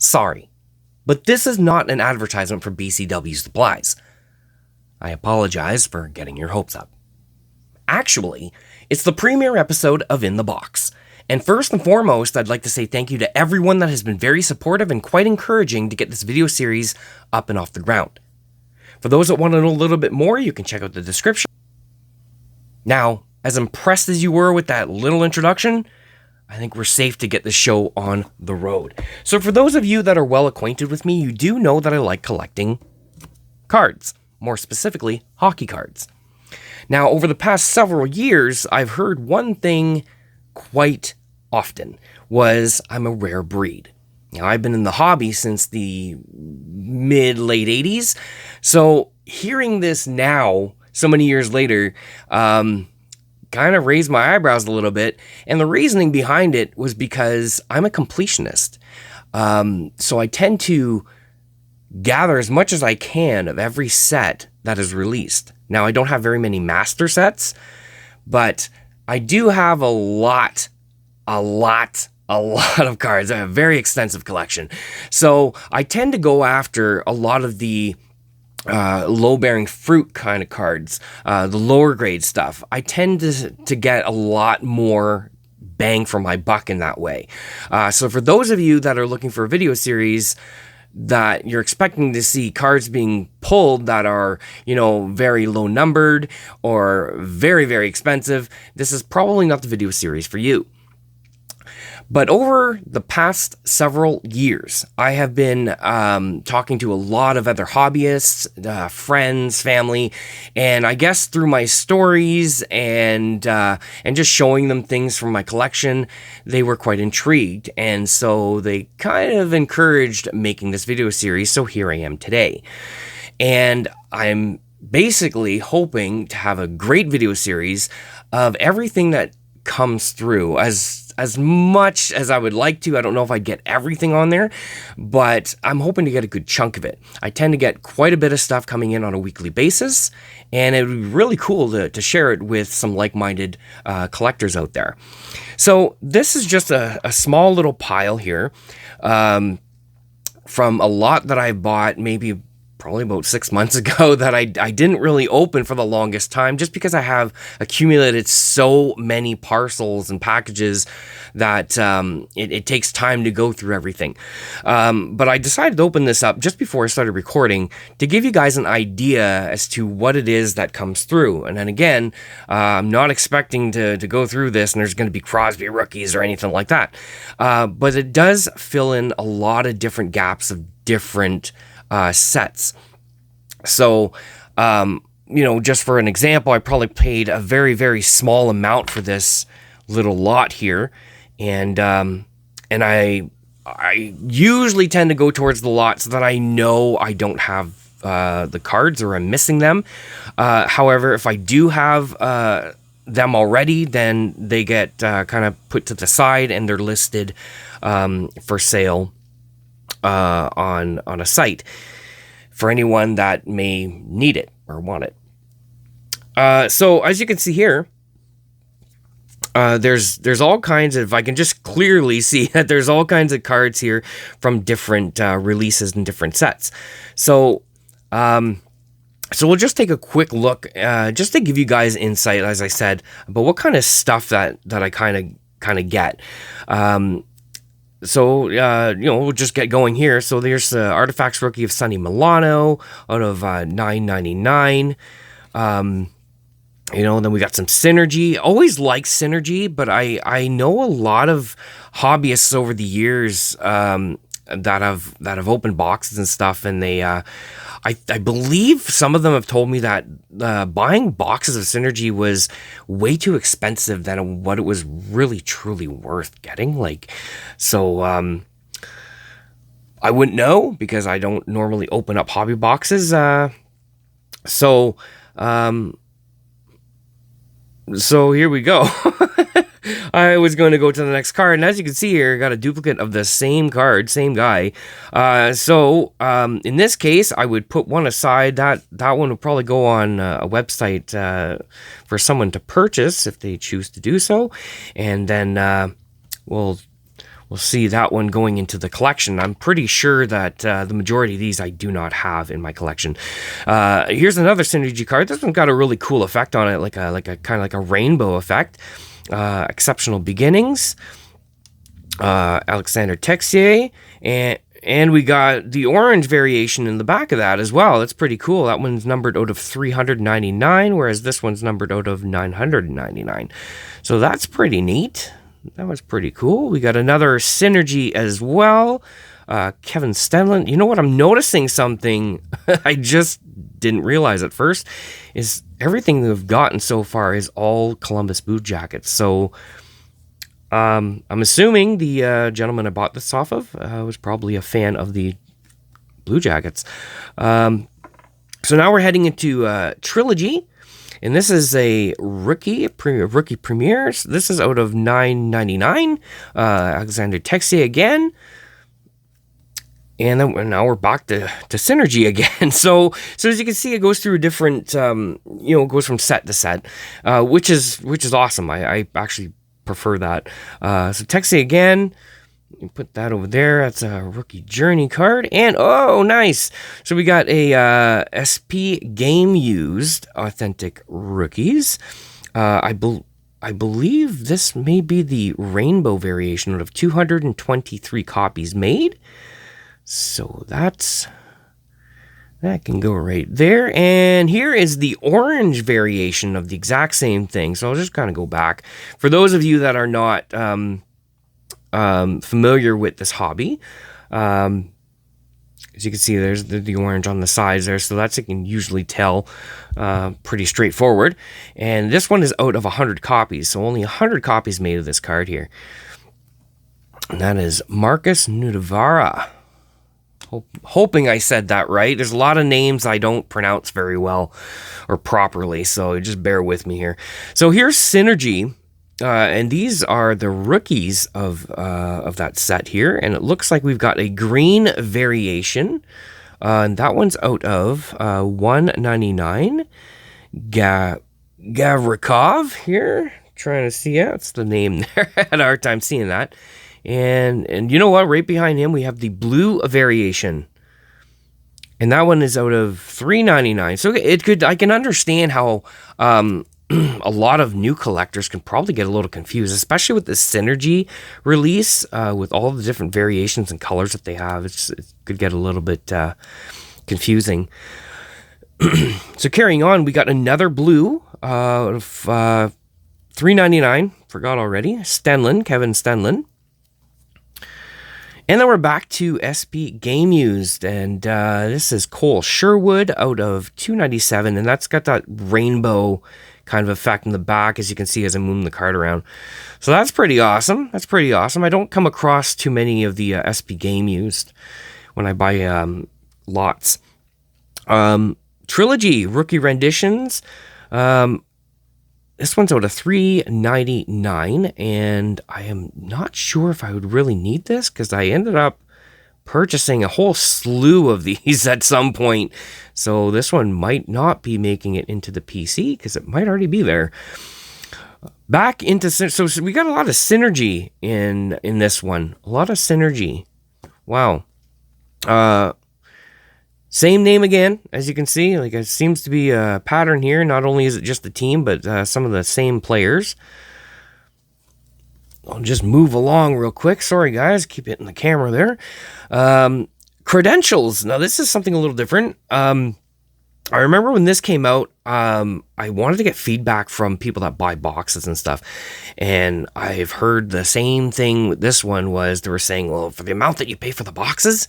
Sorry, but this is not an advertisement for BCW Supplies. I apologize for getting your hopes up. Actually, it's the premiere episode of In the Box. And first and foremost, I'd like to say thank you to everyone that has been very supportive and quite encouraging to get this video series up and off the ground. For those that want to know a little bit more, you can check out the description. Now, as impressed as you were with that little introduction, I think we're safe to get the show on the road. So for those of you that are well acquainted with me, you do know that I like collecting cards, more specifically hockey cards. Now, over the past several years, I've heard one thing quite often was I'm a rare breed. Now, I've been in the hobby since the mid-late 80s, so hearing this now, so many years later, kind of raised my eyebrows a little bit, and the reasoning behind it was because I'm a completionist. So I tend to gather as much as I can of every set that is released. Now, I don't have very many master sets, but I do have a lot of cards. I have a very extensive collection. So I tend to go after a lot of the low-bearing fruit kind of cards, the lower grade stuff. I tend to get a lot more bang for my buck in that way. So for those of you that are looking for a video series that you're expecting to see cards being pulled that are, very low numbered or very, very expensive, this is probably not the video series for you. But over the past several years, I have been talking to a lot of other hobbyists, friends, family, and I guess through my stories and just showing them things from my collection, they were quite intrigued, and so they kind of encouraged making this video series, so here I am today. And I'm basically hoping to have a great video series of everything that comes through, as much as I would like to. I don't know if I'd get everything on there, but I'm hoping to get a good chunk of it. I tend to get quite a bit of stuff coming in on a weekly basis, and it would be really cool to share it with some like-minded collectors out there. So this is just a small little pile here from a lot that I bought probably about 6 months ago that I didn't really open for the longest time, just because I have accumulated so many parcels and packages that it takes time to go through everything. But I decided to open this up just before I started recording to give you guys an idea as to what it is that comes through. And then again, I'm not expecting to go through this and there's going to be Crosby rookies or anything like that. But it does fill in a lot of different gaps of different sets. So, just for an example, I probably paid a very, very small amount for this little lot here. And I usually tend to go towards the lots that I know I don't have the cards or I'm missing them. However, if I do have them already, then they get kind of put to the side and they're listed for sale on a site for anyone that may need it or want it. So as you can see here, there's all kinds of, I can just clearly see that there's all kinds of cards here from different releases and different sets. So we'll just take a quick look, just to give you guys insight, as I said, about what kind of stuff that I kind of get. So, we'll just get going here. So there's the Artifacts rookie of Sonny Milano out of $9.99. Then we got some Synergy. Always liked Synergy, but I know a lot of hobbyists over the years that have opened boxes and stuff, and they I believe some of them have told me that buying boxes of Synergy was way too expensive than what it was really truly worth getting. So I wouldn't know because I don't normally open up hobby boxes. So here we go. I was going to go to the next card, and as you can see here, I got a duplicate of the same card, same guy. So in this case, I would put one aside. That one would probably go on a website for someone to purchase if they choose to do so, and then we'll we'll see that one going into the collection. I'm pretty sure that the majority of these I do not have in my collection. Here's another Synergy card. This one's got a really cool effect on it, like a kind of like a rainbow effect. Exceptional Beginnings, Alexander Texier, and we got the orange variation in the back of that as well. That's pretty cool. That one's numbered out of 399, whereas this one's numbered out of 999. So that's pretty neat. That was pretty cool. We got another Synergy as well. Kevin Stenlund. You know what? I'm noticing something I just didn't realize at first is everything we've gotten so far is all Columbus Blue Jackets. So I'm assuming the gentleman I bought this off of was probably a fan of the Blue Jackets. So now we're heading into Trilogy, and this is a rookie premieres. This is out of $9.99. Alexander Texier again. And then now we're back to Synergy again. So as you can see, it goes through different, goes from set to set, which is awesome. I actually prefer that. So Texier again, you put that over there. That's a rookie journey card. And oh, nice. So we got a SP Game Used Authentic Rookies. I believe this may be the rainbow variation out of 223 copies made. So that can go right there. And here is the orange variation of the exact same thing. So I'll just kind of go back. For those of you that are not familiar with this hobby, as you can see, there's the orange on the sides there. So that's, you can usually tell pretty straightforward. And this one is out of 100 copies. So only 100 copies made of this card here. And that is Marcus Nudavara. Hoping I said that right. There's a lot of names I don't pronounce very well or properly, so just bear with me here. So here's Synergy, and these are the rookies of that set here, and it looks like we've got a green variation, and that one's out of $199. Gavrikov here, trying to see, yeah, that's the name there. I had a hard time seeing that. And you know what? Right behind him, we have the blue variation. And that one is out of $3.99. So I can understand how a lot of new collectors can probably get a little confused, especially with the Synergy release, with all the different variations and colors that they have. It could get a little bit confusing. So carrying on, we got another blue of $3.99. Forgot already. Kevin Stenlund. And then we're back to SP Game Used, and this is Cole Sherwood out of $2.97, and that's got that rainbow kind of effect in the back, as you can see as I move the card around. So that's pretty awesome. I don't come across too many of the SP Game Used when I buy lots. Trilogy rookie renditions. This one's out of $3.99, and I am not sure if I would really need this because I ended up purchasing a whole slew of these at some point. So this one might not be making it into the PC because it might already be there. Back into, so we got a lot of Synergy in this one. A lot of Synergy. Wow. Same name again, as you can see. Like, it seems to be a pattern here. Not only is it just the team, but some of the same players. I'll just move along real quick. Sorry, guys. Keep hitting the camera there. Credentials. Now, this is something a little different. I remember when this came out, I wanted to get feedback from people that buy boxes and stuff. And I've heard the same thing with this one was they were saying, well, for the amount that you pay for the boxes,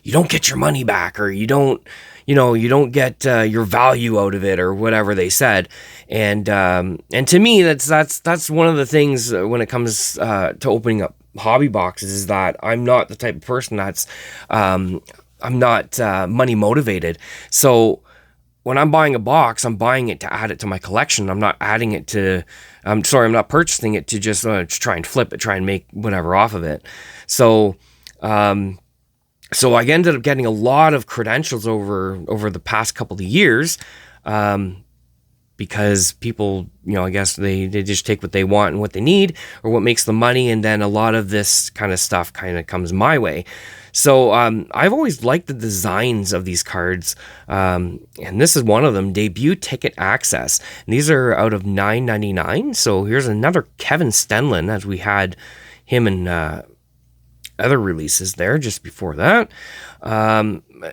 you don't get your money back, or you don't get your value out of it, or whatever they said. And to me, that's one of the things when it comes to opening up hobby boxes is that I'm not the type of person that's I'm not money motivated. So when I'm buying a box, I'm buying it to add it to my collection. I'm not adding it to. I'm not purchasing it to just try and flip it, try and make whatever off of it. So. So I ended up getting a lot of credentials over the past couple of years. because people, I guess they just take what they want and what they need or what makes the money. And then a lot of this kind of stuff kind of comes my way. So I've always liked the designs of these cards. And this is one of them, Debut Ticket Access. And these are out of $9.99. So here's another Kevin Stenlin, as we had him in other releases there just before that.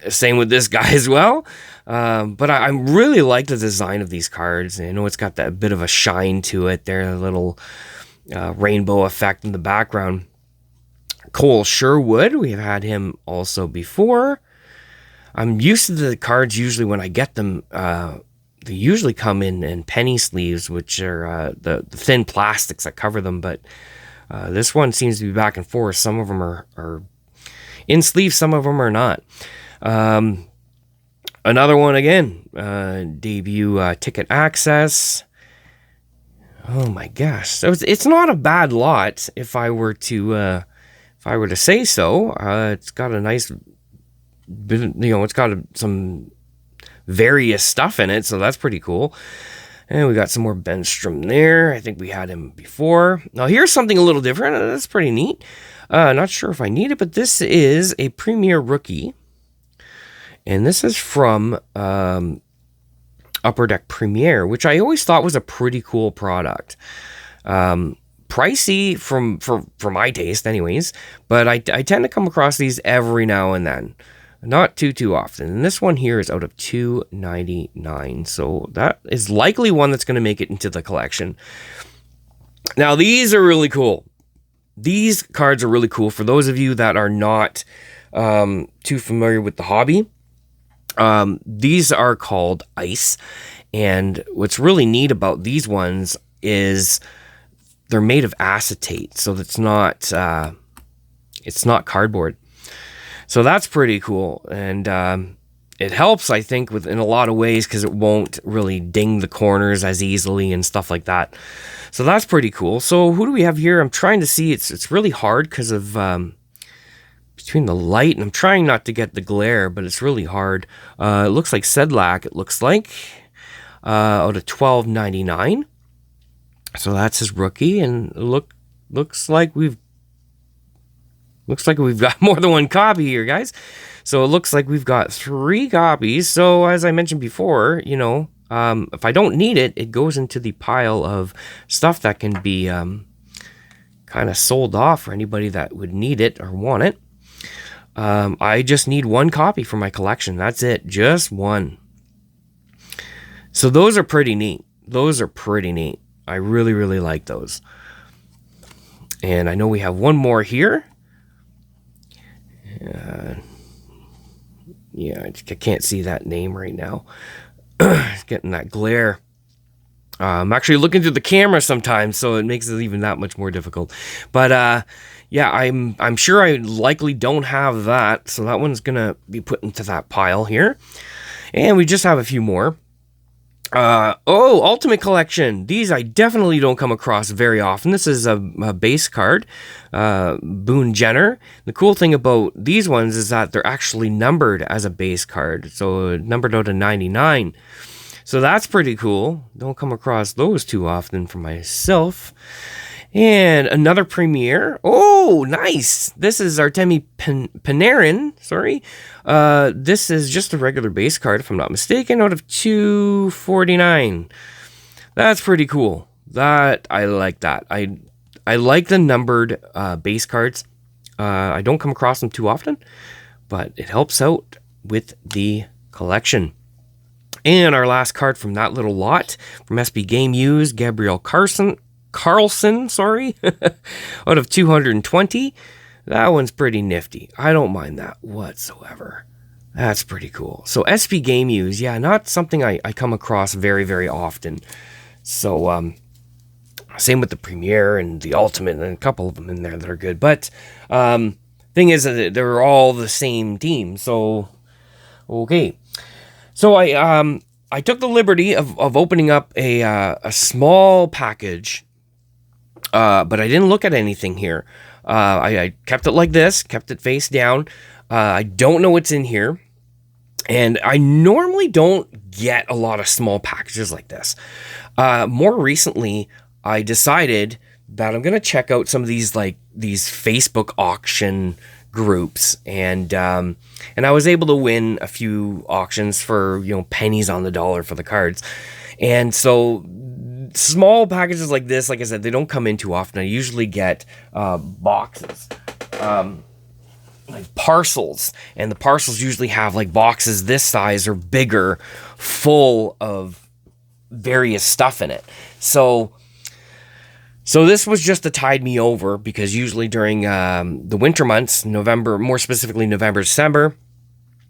Same with this guy as well. But I really like the design of these cards. I know it's got that bit of a shine to it there, a little rainbow effect in the background. Cole Sherwood, we've had him also before. I'm used to the cards usually when I get them. They usually come in penny sleeves, which are the thin plastics that cover them. But this one seems to be back and forth. Some of them are in sleeves, some of them are not. Another one again, Debut Ticket Access. Oh my gosh, so it's not a bad lot if I were to say so. It's got a nice bit, it's got some various stuff in it, so that's pretty cool. And we got some more Benstrom there. I think we had him before. Now here's something a little different. That's pretty neat. Not sure if I need it, but this is a Premier Rookie. And this is from Upper Deck Premier, which I always thought was a pretty cool product. Pricey for my taste anyways, but I tend to come across these every now and then. Not too often. And this one here is out of $2.99. So that is likely one that's going to make it into the collection. Now, these are really cool. These cards are really cool for those of you that are not too familiar with the hobby. These are called Ice. And what's really neat about these ones is they're made of acetate. So it's not cardboard. So that's pretty cool, and it helps, I think, in a lot of ways because it won't really ding the corners as easily and stuff like that. So that's pretty cool. So who do we have here? I'm trying to see. It's really hard because of between the light, and I'm trying not to get the glare, but it's really hard. It looks like Sedlak. It looks like out of $12.99. So that's his rookie, and looks like we've got more than one copy here, guys. So it looks like we've got 3 copies. So as I mentioned before, if I don't need it, it goes into the pile of stuff that can be kind of sold off for anybody that would need it or want it. I just need 1 copy for my collection. That's it. Just 1. So those are pretty neat. I really, really like those. And I know we have one more here. I can't see that name right now. It's getting that glare. I'm actually looking through the camera sometimes, so it makes it even that much more difficult. But I'm sure I likely don't have that, so that one's gonna be put into that pile here. And we just have a few more. Ultimate Collection. These I definitely don't come across very often. This is a base card, Boone Jenner. The cool thing about these ones is that they're actually numbered as a base card, so numbered out of 99. So that's pretty cool. Don't come across those too often for myself. And another Premier. Oh, nice. This is Artemi Panarin. Sorry. This is just a regular base card, if I'm not mistaken, out of $2.49. That's pretty cool. I like that. I like the numbered base cards. I don't come across them too often, but it helps out with the collection. And our last card from that little lot from SB Game Used, Gabriel Carlson, out of 220. That one's pretty nifty. I don't mind that whatsoever. That's pretty cool. So SB Game Used, not something I come across very, very often. So same with the Premier and the Ultimate, and a couple of them in there that are good. But thing is that they're all the same team. So okay. So I took the liberty of opening up a small package. But I didn't look at anything here. I kept it like this, kept it face down. I don't know what's in here. And I normally don't get a lot of small packages like this. More recently, I decided that I'm going to check out some of these Facebook auction groups, and I was able to win a few auctions for pennies on the dollar for the cards. And so small packages like this, like I said, they don't come in too often. I usually get boxes, like parcels, and the parcels usually have like boxes this size or bigger, full of various stuff in it. So this was just to tide me over, because usually during the winter months, November, more specifically November, December,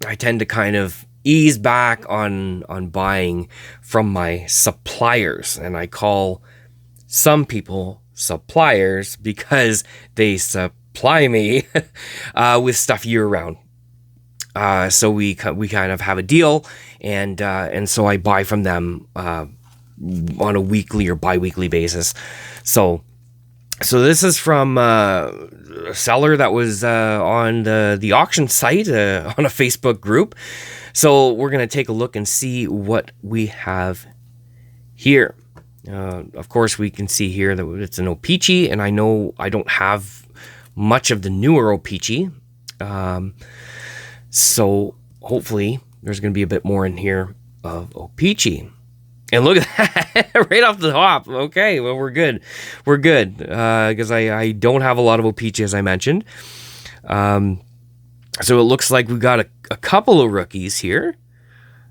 I tend to kind of ease back on buying from my suppliers. And I call some people suppliers because they supply me with stuff year round. So we kind of have a deal, and so I buy from them on a weekly or bi-weekly basis. So this is from a seller that was on the auction site on a Facebook group. So we're going to take a look and see what we have here. Of course, we can see here that it's an O-Pee-Chee, and I know I don't have much of the newer O-Pee-Chee. So hopefully there's going to be a bit more in here of O-Pee-Chee. And look at that, right off the top. Okay, well, we're good. We're good, because I don't have a lot of O-Pee-Chee, as I mentioned. So it looks like we've got a couple of rookies here.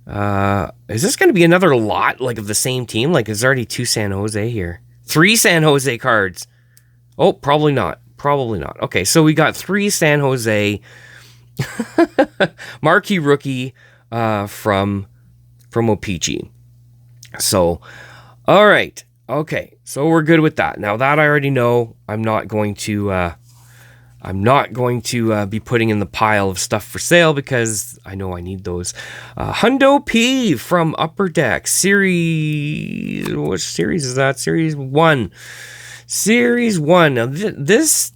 Is this going to be another lot, like, of the same team? Like, there's already 2 San Jose here. 3 San Jose cards. Oh, probably not. Probably not. Okay, so we got 3 San Jose marquee rookie from O-Pee-Chee. So, all right. Okay, so we're good with that. Now that I already know, I'm not going to be putting in the pile of stuff for sale, because I know I need those. Hundo P from Upper Deck series. What series is that? Series 1. Series 1. Now this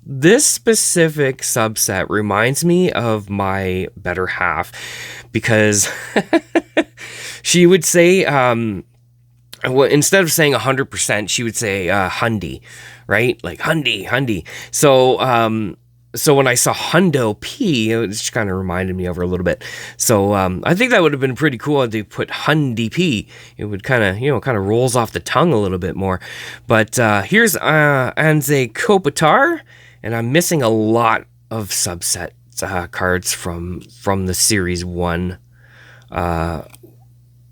specific subset reminds me of my better half, because she would say, well, instead of saying 100%, she would say hundy, right? Like hundy. So when I saw Hundo P, it just kind of reminded me of her a little bit. So I think that would have been pretty cool if they put Hundy P. It would kind of rolls off the tongue a little bit more. But here's Anze Kopitar, and I'm missing a lot of subset cards from the Series 1,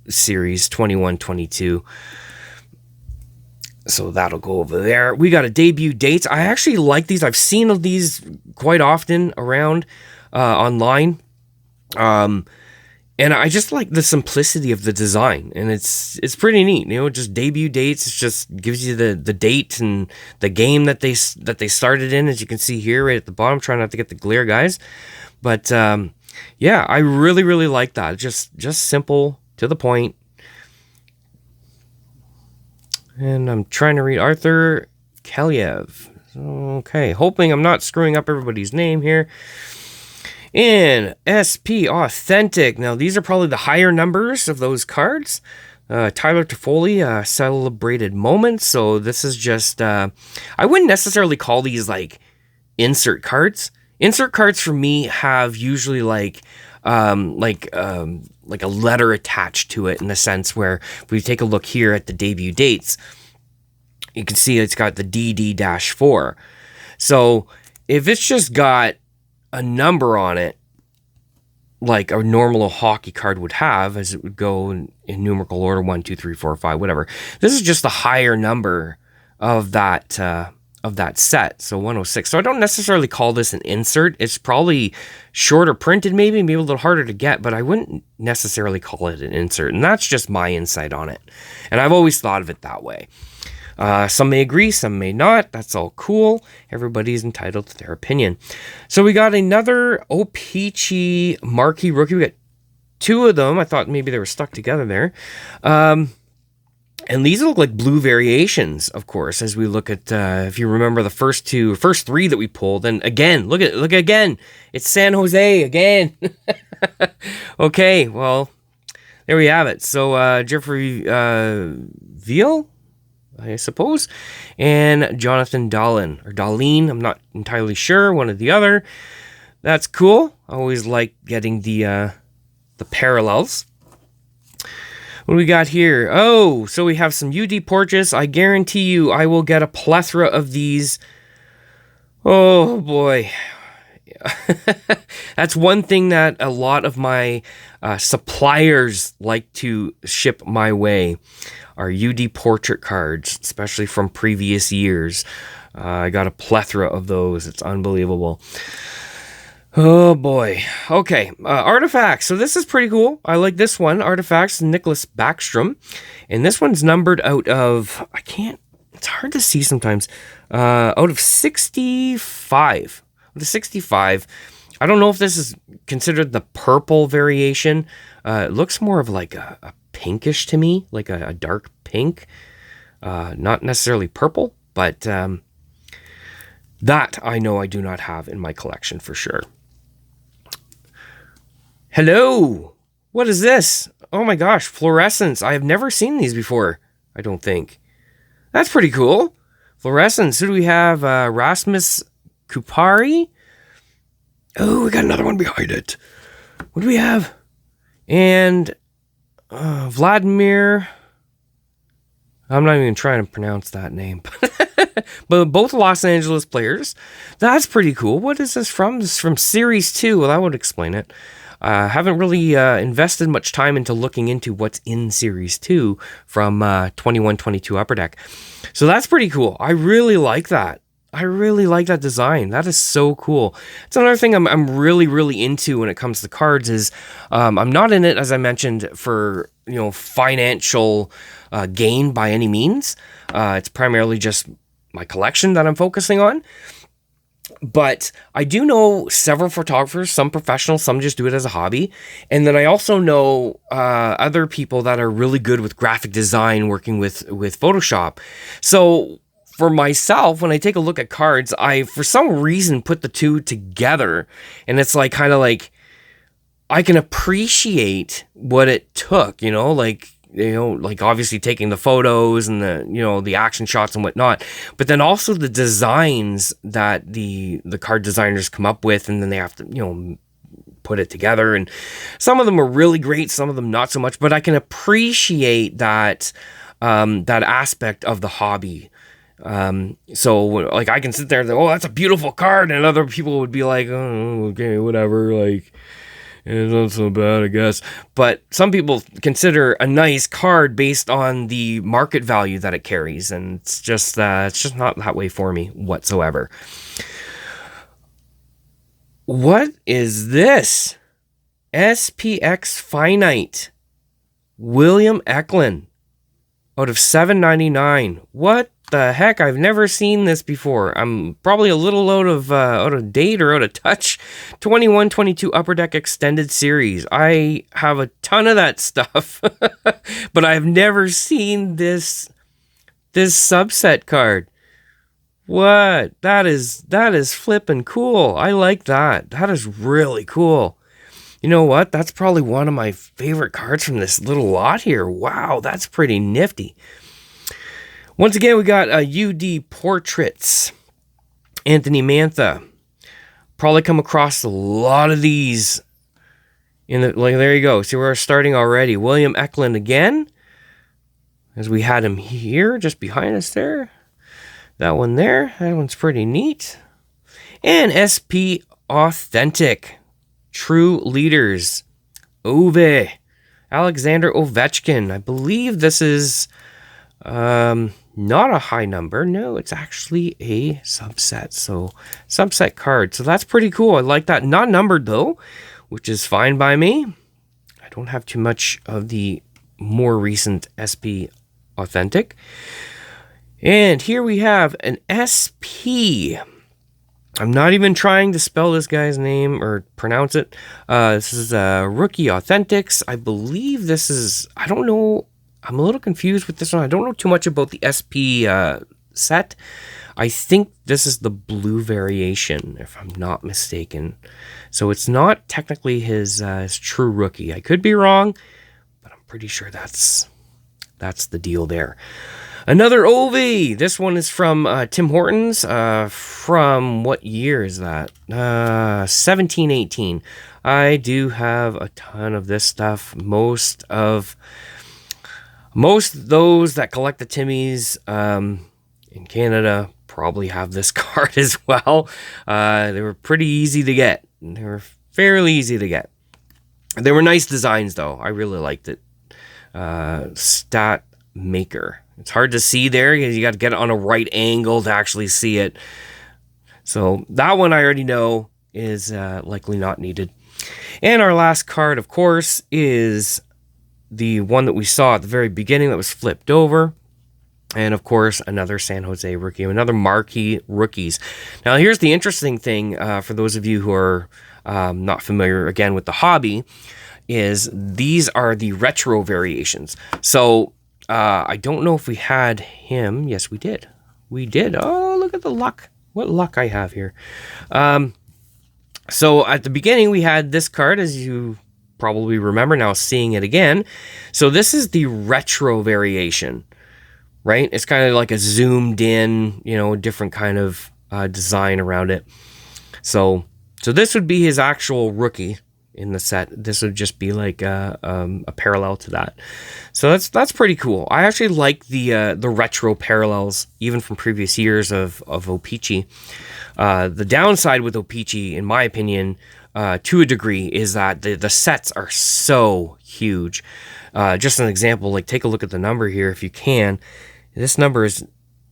Series 21, 22. So that'll go over there. We got a debut dates. I actually like these. I've seen these quite often around online. And I just like the simplicity of the design. And it's pretty neat. Just debut dates. It just gives you the date and the game that they started in, as you can see here right at the bottom. Trying not to get the glare, guys. But yeah, I really, really like that. Just simple, to the point. And I'm trying to read Arthur Kaliev. Okay, hoping I'm not screwing up everybody's name here. And SP Authentic. Now, these are probably the higher numbers of those cards. Tyler Toffoli, Celebrated Moments. So this is just, I wouldn't necessarily call these like insert cards. Insert cards for me have usually like a letter attached to it, in the sense where if we take a look here at the debut dates, you can see it's got the DD-4. So if it's just got a number on it, like a normal hockey card would have, as it would go in numerical order 1, 2, 3, 4, 5, whatever. This is just the higher number of that set, so 106. So I don't necessarily call this an insert. It's probably shorter printed, maybe a little harder to get, but I wouldn't necessarily call it an insert. And that's just my insight on it. And I've always thought of it that way. Some may agree, some may not. That's all cool. Everybody's entitled to their opinion. So we got another O-Pee-Chee marquee rookie. We got 2 of them. I thought maybe they were stuck together there. And these look like blue variations, of course, as we look at, if you remember the first 3 that we pulled. And again, look again. It's San Jose again. Okay, well, there we have it. So Jeffrey Veal, I suppose, and Jonathan Dahlin, or Dahlin, I'm not entirely sure, one or the other. That's cool. I always like getting the parallels. What do we got here? Oh, so we have some UD portraits. I guarantee you I will get a plethora of these. Oh, boy. That's one thing that a lot of my suppliers like to ship my way, are UD portrait cards, especially from previous years. I got a plethora of those. It's unbelievable. Oh boy. Okay. Artifacts. So this is pretty cool. I like this one. Artifacts, Nicholas Backstrom. And this one's numbered out of, it's hard to see sometimes, out of 65. The 65. I don't know if this is considered the purple variation. It looks more of like a pinkish to me, like a dark pink. Not necessarily purple, but that I know I do not have in my collection for sure. Hello! What is this? Oh my gosh, fluorescence. I have never seen these before, I don't think. That's pretty cool. Fluorescence. Who do we have? Rasmus Kupari. Oh, we got another one behind it. What do we have? And Vladimir. I'm not even trying to pronounce that name. But both Los Angeles players. That's pretty cool. What is this from? This is from Series 2. Well, that would explain it. Haven't really invested much time into looking into what's in Series 2 from 21-22 Upper Deck. So that's pretty cool. I really like that. I really like that design. That is so cool. It's another thing I'm really, really into when it comes to cards is I'm not in it, as I mentioned, for financial gain by any means. It's primarily just my collection that I'm focusing on. But I do know several photographers, some professional, some just do it as a hobby. And then I also know other people that are really good with graphic design, working with Photoshop. So for myself, when I take a look at cards, I, for some reason, put the two together. And it's like, kind of like, I can appreciate what it took, like obviously taking the photos and the action shots and whatnot, but then also the designs that the card designers come up with, and then they have to, put it together. And some of them are really great, some of them not so much, but I can appreciate that, that aspect of the hobby. So like I can sit there and say, oh, that's a beautiful card. And other people would be like, oh, okay, whatever. Like, it's not so bad, I guess. But some people consider a nice card based on the market value that it carries, and it's just not that way for me whatsoever. What is this? SPX Finite, William Eklund, out of $7.99. What the heck? I've never seen this before. I'm probably a little out of date or out of touch. 21-22 Upper Deck Extended Series. I have a ton of that stuff, but I've never seen this subset card. What? That is flippin' cool. I like that. That is really cool. You know what? That's probably one of my favorite cards from this little lot here. Wow, that's pretty nifty. Once again, we got UD Portraits. Anthony Mantha. Probably come across a lot of these. There you go. See, we're starting already. William Eklund again. As we had him here, just behind us there. That one there. That one's pretty neat. And SP Authentic. True Leaders. Ove. Alexander Ovechkin. I believe this is not a high number. No, it's actually a subset. So, subset card. So that's pretty cool. I like that. Not numbered though, which is fine by me. I don't have too much of the more recent SP Authentic. And here we have an SP. I'm not even trying to spell this guy's name or pronounce it. This is Rookie Authentics. I believe this is, I don't know. I'm a little confused with this one. I don't know too much about the SP set. I think this is the blue variation, if I'm not mistaken. So it's not technically his true rookie. I could be wrong, but I'm pretty sure that's the deal there. Another Ovi. This one is from Tim Hortons. From what year is that? 1718. I do have a ton of this stuff. Most of those that collect the Timmies in Canada probably have this card as well. They were pretty easy to get. They were fairly easy to get. They were nice designs, though. I really liked it. Stat Maker. It's hard to see there because you got to get it on a right angle to actually see it. So that one I already know is likely not needed. And our last card, of course, is the one that we saw at the very beginning that was flipped over. And, of course, another San Jose rookie, another marquee rookies. Now, here's the interesting thing for those of you who are not familiar, again, with the hobby, is these are the retro variations. So, I don't know if we had him. Yes, we did. We did. Oh, look at the luck. What luck I have here. So, at the beginning, we had this card, as you probably remember now, seeing it again. So, this is the retro variation. Right? It's kind of like a zoomed in, different kind of design around it. So this would be his actual rookie in the set. This would just be like a parallel to that. So that's pretty cool. I actually like the retro parallels, even from previous years of O-Pee-Chee. The downside with O-Pee-Chee, in my opinion, to a degree, is that the sets are so huge. Just an example, like take a look at the number here if you can. This number is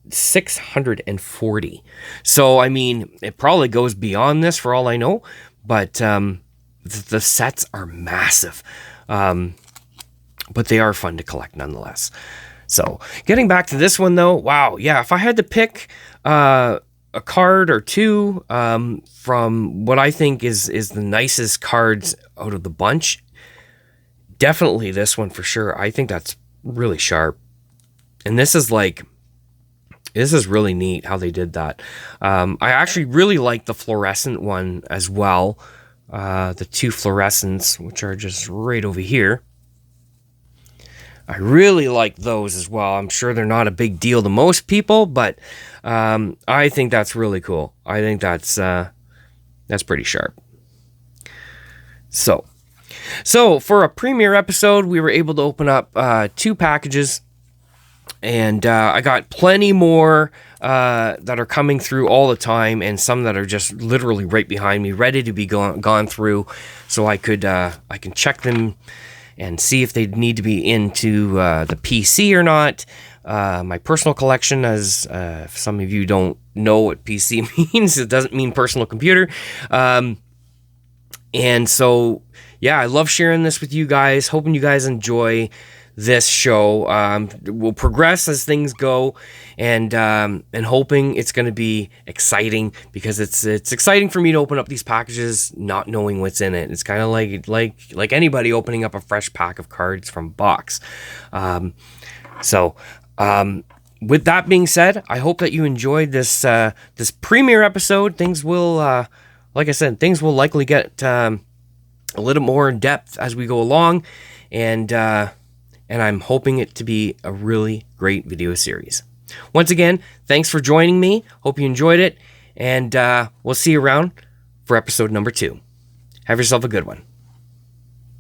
640. So, I mean, it probably goes beyond this for all I know, but the sets are massive. But they are fun to collect nonetheless. So, getting back to this one though, wow, yeah, if I had to pick a card or two from what I think is the nicest cards out of the bunch, definitely this one for sure. I think that's really sharp. And this is really neat how they did that. I actually really like the fluorescent one as well. The two fluorescents, which are just right over here. I really like those as well. I'm sure they're not a big deal to most people, but I think that's really cool. I think that's pretty sharp. So for a premiere episode, we were able to open up 2 packages. And I got plenty more that are coming through all the time, and some that are just literally right behind me, ready to be gone through, so I can check them and see if they need to be into the PC or not. My personal collection, as if some of you don't know what PC means, it doesn't mean personal computer. And so, yeah, I love sharing this with you guys. Hoping you guys enjoy this show. We'll progress as things go, and hoping it's going to be exciting, because it's exciting for me to open up these packages not knowing what's in it. It's kind of like anybody opening up a fresh pack of cards from a box. With that being said, I hope that you enjoyed this premiere episode. Things will, like I said, things will likely get a little more in depth as we go along, and I'm hoping it to be a really great video series. Once again, thanks for joining me. Hope you enjoyed it, and we'll see you around for episode number 2. Have yourself a good one.